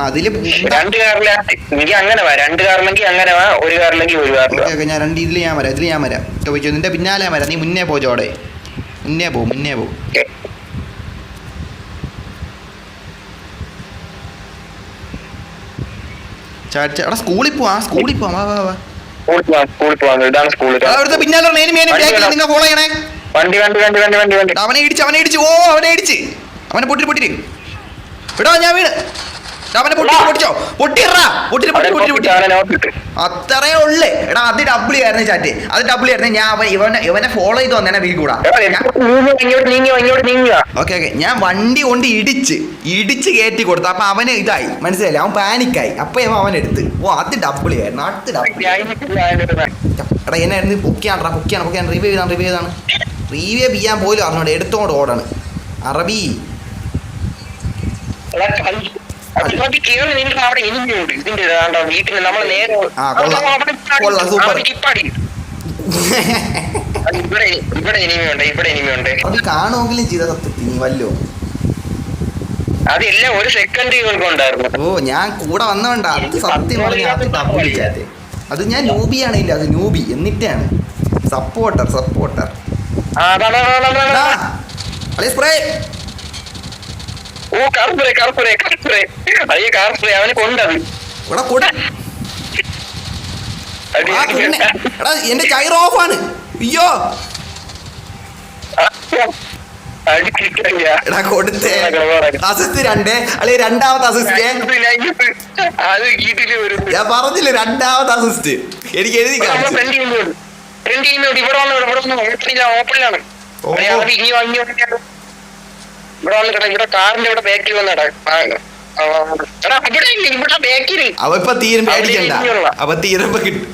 അതില് രണ്ട് കാറിലെ എനിക്ക് അങ്ങനെ വാ, രണ്ട് കാറിലെങ്കിൽ അങ്ങനെ വാ, ഒരു കാറിലെങ്കിൽ ഒരു കാറിൽ. ഞാൻ രണ്ട് ഇതിൽ ഞാൻ വരാം, ഇതിൽ ഞാൻ വരാം. ചോദിച്ചു നിന്റെ പിന്നാലെ വരാം, നീ മുന്നേ പോ ചോടെ, മുന്നേ പോ. എടാ സ്കൂളിൽ പോവാ, അവിടുത്തെ പിന്നാലെ നിങ്ങൾ ഫോളോ ചെയ്യണേ. അവനെ ഇടിച്ച് അവനെ പൊട്ടിട്ട് വിടാ, ഞാൻ വീണ്. അവനെ പൊട്ടിച്ചോ, അത്രേ ഉള്ളു. എടാ അത് ഡബിളി ആയിരുന്നു ചാറ്റ്, അത് ഡബിളി ആയിരുന്നു. ഞാൻ ഇവനെ ഫോളോ ചെയ്ത് വന്നേനെ വീ കൂടാ. ഓക്കെ ഞാൻ വണ്ടി കൊണ്ട് ഇടിച്ച് കയറ്റി കൊടുത്തു. അപ്പൊ അവന് ഇതായി, മനസ്സിലായില്ല, അവൻ പാനിക്കായി. അപ്പൊ അവൻ എടുത്ത്. ഓ അത് ഡബിളി ആയിരുന്നു, അടുത്ത് ഡബിളി. എടാ എന്നായിരുന്നു പൊക്കിയാണ് റിവ്യൂ ചെയ്താണ്. റിവ്യൂ ചെയ്യാൻ പോലും അറിഞ്ഞോടെ എടുത്തോണ്ട് ഓടാണ് അറബി. കാണുമെങ്കിലും ചെയ്ത സത്യത്തിൽ വല്ലോ. അതെല്ലാം ഒരു സെക്കൻഡ് ഉണ്ടായിരുന്നു. ഓ ഞാൻ കൂടെ വന്നോണ്ട, അത് സത്യം പറഞ്ഞ അത് ഞാൻ നൂബിയാണ്. ഇല്ല അത് നൂബി എന്നിട്ടാണ് സപ്പോർട്ടർ. സ്പ്രേ. ഓ കാർസ്പ്രേ അവന് കൊണ്ടത്. എന്റെ കയർ ഓഫാണ്. അയ്യോ എടാ കൊടുത്തേ. അസിസ്റ്റ് 2 അല്ലെങ്കിൽ രണ്ടാമത്തെ അസിസ്റ്റ്. ഞാൻ പറഞ്ഞില്ലേ രണ്ടാമത്തെ അസിസ്റ്റ് എനിക്ക് എഴുതി കാണിച്ചു. ഇവിടെ കാറിന്റെ ഇവിടെ ബാക്കിൽ വന്നടാ. അവ ഇപ്പൊ തീരും, പേടിക്കണ്ട. അവ തീരുമ്പോ കിട്ടും.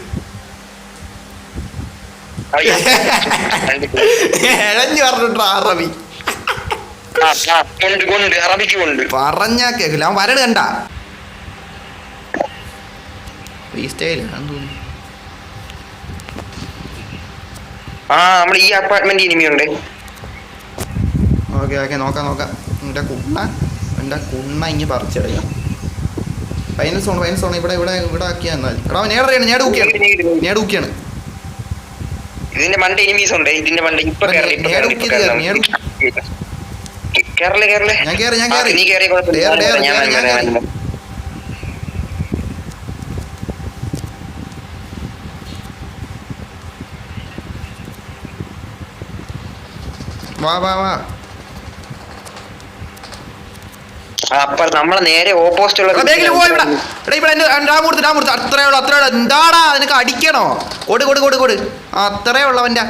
എഴഞ്ഞു പറഞ്ഞിട്ടോ അറബി പറഞ്ഞാ കേക്കില്ല. അവൻ വരട് കണ്ട നമ്മുടെ ഈ അപ്പാർട്ട്മെന്റ് ഇനിമിയുണ്ട്. ഓക്കെ നോക്കാം. എന്റെ കുണ്ണ ഇങ്ങ് പറിച്ചെടുക്കാം. ഫൈനൽ സോൺ ഇവിടെ ആക്കിയാൽ മതി. എടാ നേടൂക്കിയാണ്. ഇതിന്റെ മണ്ട എനിമീസ് ഉണ്ട്. ഇതിന്റെ മണ്ട ഇപ്പൊ ഞാൻ വാ. അപ്പൊ നമ്മളെ നേരെ ഓപ്പോസിറ്റ് ഉള്ള അത്രേ എന്താടാ നിനക്ക് അടിക്കണോ? കൊടു അത്രേ ഉള്ളവന്റെ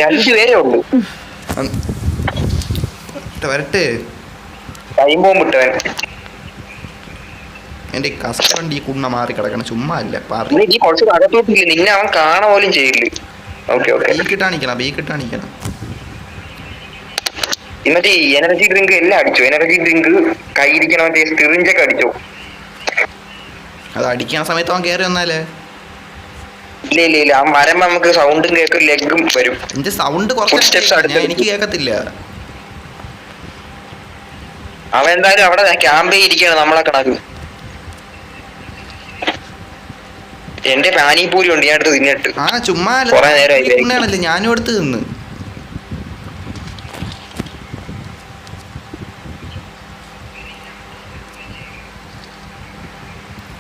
രണ്ടുപേരേ ഉള്ളൂ. വരട്ടെ എന്റെ കസ്റ്റമർ ഈ കുണ്ണ മാറി കിടക്കണം. ചുമ്മാ അല്ല നിന്നെ അവൻ കാണ പോലും ചെയ്യില്ല. ബീക്കിട്ടാണിക്കണം. എന്നിട്ട് എനർജി ഡ്രിങ്ക് എല്ലാം അടിച്ചു. എനർജി ഡ്രിങ്ക് കയ്യിരിക്കണ മറ്റേ സ്റ്റിറിഞ്ചൊക്കെ അടിച്ചു. അത് അടിക്കണ സമയത്ത് അവൻ കയറി വന്നാലേ ഇല്ല അവൻ വരുമ്പോ നമുക്ക് സൗണ്ടും കേൾക്കും, ലെഗും വരും. എന്റെ സൗണ്ട് എനിക്ക് കേൾക്കത്തില്ല. അവൻ എന്തായാലും അവിടെ ക്യാമ്പേ ഇരിക്കാണ് നമ്മളെ കണക്ക്. എന്റെ പാനിപൂരി ഉണ്ട്, ഞാൻ എടുത്ത് തിന്നിട്ട്. ചുമ്മാ ഞാനും എടുത്ത് തിന്ന്.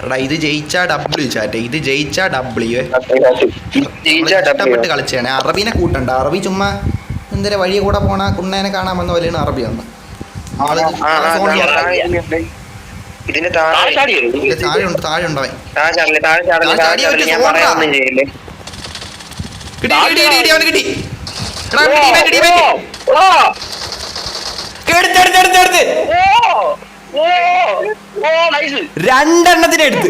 എടാ ഇത് ജയിച്ചാ ഡബ്ല്യു ചാറ്റെ, ഇഷ്ടപ്പെട്ട് കളിച്ചാണ്. അറബിനെ കൂട്ടണ്ട. അറബി ചുമ്മാ എന്തിനാ വഴിയെ കൂടെ പോണ കുണ്ണേനെ കാണാൻ വന്ന പോലെയാണ് അറബി വന്ന്. ഇതിന്റെ താഴെ ഉണ്ടാവൻ രണ്ടെണ്ണത്തിനെടുത്ത്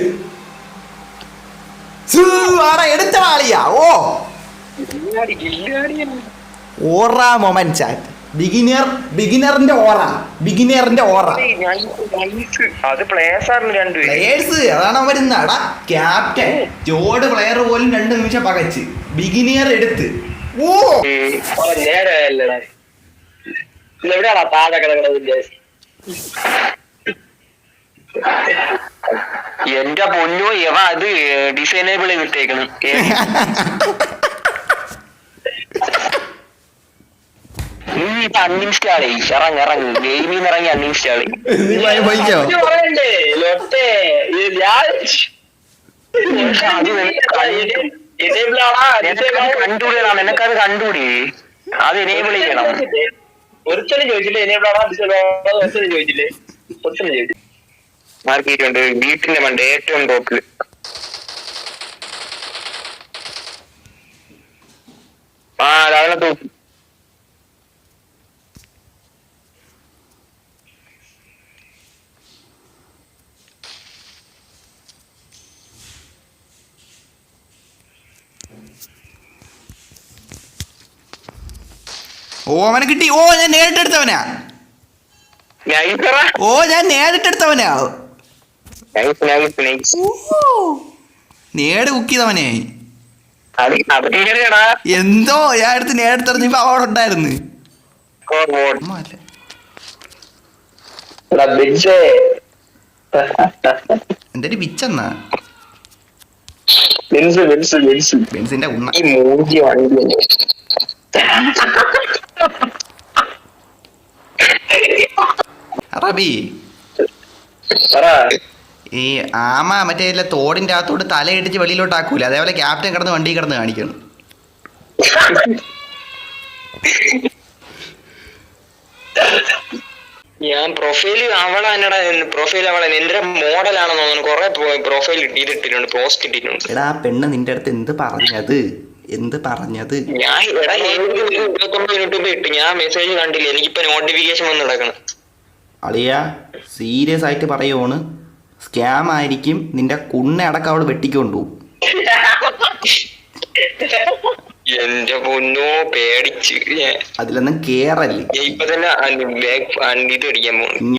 എടുത്ത ആളിയാ. ഓറാ മൊമെന്റ് ചാറ്റ് ബിഗിനറിന്റെ ഓറ അത് പ്ലേയേഴ്സ് ആണ് രണ്ടുപേര്. പ്ലേയേഴ്സ് അതാണ് അവൻ വരുന്ന എടാ ക്യാപ്റ്റൻ ജോഡ് പ്ലെയർ പോലും 2 നിമിഷം പകച്ച് ബിഗിനിയർ എടുത്ത് ഓ നേരല്ലടാ എവിടെയാടാ താഴെ കിടക്കണതിന്റെ എന്റെ പൊന്നോ ഇവ അത് ഡിസൈനബിൾ ചെയ്തിട്ടേക്കണം. നീ ഇപ്പൊ അൺഇൻസ്റ്റാൾ ഇറങ്ങി ഗെയിമിൽ ഇറങ്ങി അൺഇൻസ്റ്റാൾ പറയണ്ടേ ലൊട്ടെ കണ്ടുപിടിക്കണം. നിനക്കത് കണ്ടുപിടി, അത് എനേബിൾ ചെയ്യണം. ഒരുത്തനും ചോദിച്ചില്ലേ എനേബിളാണോ ഒരുത്തനും ചോദിച്ചില്ലേ ഒരുത്തനും ചോദിച്ചു മാർക്കിയിട്ടുണ്ട് വീട്ടിന്റെ മണ്ട ഏറ്റവും ടോപ്പില്. ആ രാവിലെ തൂക്കി ഓ അവനെ കിട്ടി. ഓ ഞാൻ നേരിട്ടെടുത്തവനാ. ഓ ഞാൻ നേരിട്ടെടുത്തവനാ. നേട് കുക്ക് ചെയ്തവനെ. എന്തോ ഞാൻ എടുത്ത് നേരിട്ടെറിഞ്ഞപ്പോ അവിടെ ഉണ്ടായിരുന്നു. എന്റെ ഒരു പിച്ചെന്നാ ബെൻസിന്റെ ഉണ്ണ. റബി ഈ ആമ മറ്റേ തോടിന്റെ അകത്തോട്ട് തലയിടിച്ച് വെളിയിലോട്ട് ആക്കൂല, അതേപോലെ ക്യാപ്റ്റൻ കിടന്ന് വണ്ടി കിടന്ന് കാണിക്കണം. ഞാൻ പ്രൊഫൈല് അവളെ എന്റെ മോഡലാണെന്ന് തോന്നുന്നു. കൊറേ പ്രൊഫൈൽ ഇട്ടിട്ടുണ്ട്, പോസ്റ്റ് ഇട്ടിട്ടുണ്ട്. എടാ പെണ്ണ് നിന്റെ അടുത്ത് എന്ത് പറഞ്ഞത് ഞാൻ 29 മിനിറ്റ് ഇട്ട് ഞാൻ മെസ്സേജ് കണ്ടില്ല. എനിക്കിപ്പോ നോട്ടിഫിക്കേഷൻ വന്ന് കിടക്കണം. അളിയ സീരിയസ് ആയിട്ട് പറയുവാണ്, സ്കാം ആയിരിക്കും. നിന്റെ കുണ്ണ അടക്കം അവള് വെട്ടിക്കൊണ്ടു. എന്റെ പൊന്നോ പേടിച്ച് അതിലൊന്നും കേറല്ലേ. ഇപ്പൊ തന്നെ ഇത് അടിക്കാൻ പോകുന്നു.